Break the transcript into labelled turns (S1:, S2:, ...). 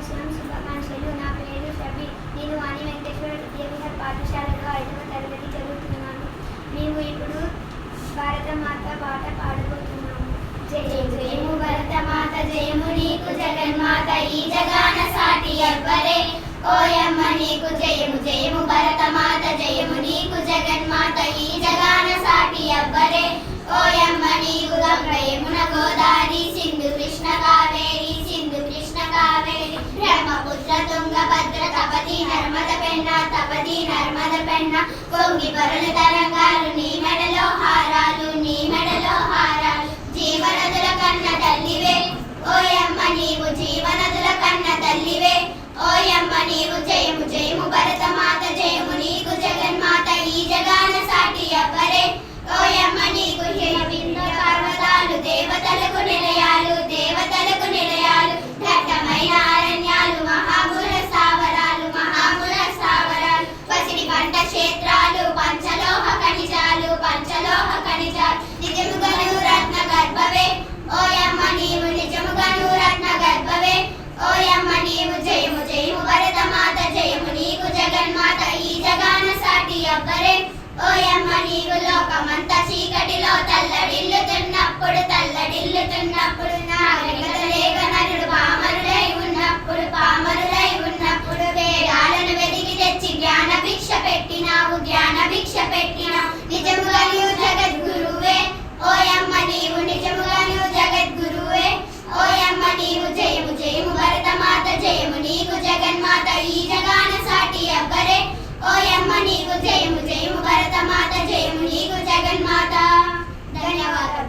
S1: సంవత్సరం శుభాకాంక్షలు. నా పేరు షబీ. నేను వాణి వెంకటేశ్వర విద్యావిహార్ పాఠశాలలో 5వ తరగతి చదువుతున్నాను. మేము ఇప్పుడు భారతమాత పాట పాడబోతున్నాము. జయము భరతమాత జయము నీకు జగన్మాత ఈ జగాన సాటి ఎవ్వరే. ఓయమ్మ నీకు జయము జయము భరతమాత జయము నీకు జగన్మాత ఈ జగాన సాటి ఎవ్వరే. ఓయమ్మ నీకు గంగ యమున గోదావరి సింధు కృష్ణ కావేరి సింధు కృష్ణ కావేరి బ్రహ్మపుత్ర తుంగభద్ర తపతి నర్మద పెన్న పొంగి పొరల తరంగాలు నీ మెడలో హారాలు నీ మెడలో హారాలు. జీవనదుల కన్న తల్లివే ఓయమ్మ నీవు జీవనదుల కన్న తల్లివే. ఓయమ్మ నీవు జయము జయము భరతమాత జయము నీకు జగన్మాత ఈ జగాన సాటి ఎవ్వరే. ఓయమ్మ నీకు హిమబింద పర్వతాలు దేవతలకు నిలయాలు దేవతలకు నిలయాలు. దట్టమైన అరణ్యాలు మహామూల స్థావరాలు మహామూల స్థావరాలు. పసిడి పంట క్షేత్రాలు పంచలోహ ఖనిజాలు పంచలోహ ఖనిజాలు. నిజముగను రత్న గర్భవే ఓయమ్మ నీవు నిజముగను రత్న గర్భవే. ఓయమ్మ నీవు జయము జయము భరతమాత జయము నీకు జగన్మాత ఈ జగాన సాటి ఎవ్వరే. ఓయమ్మ నీవు లోకమంతా చీకటిలో తల్లడిల్లుతున్నప్పుడు నాగరికత లేక నరుడు పామరులై ఉన్నప్పుడు వేదాలను వెతికి తెచ్చి జ్ఞాన భిక్ష పెట్టినావు నిజముగా నీవు జగద్గురువే. ఓయమ్మ నీవు నిజముగా నీవు జగద్గురువే. ఓయమ్మ నీవు జయము జయము భరతమాత జయము నీకు జగన్మాత ఈ జగాన సాటి ఎవ్వరే. ఓయమ్మ నీకు జయము జయము భరతమాత జయము నీకు జగన్మాత. ధన్యవాదాలు.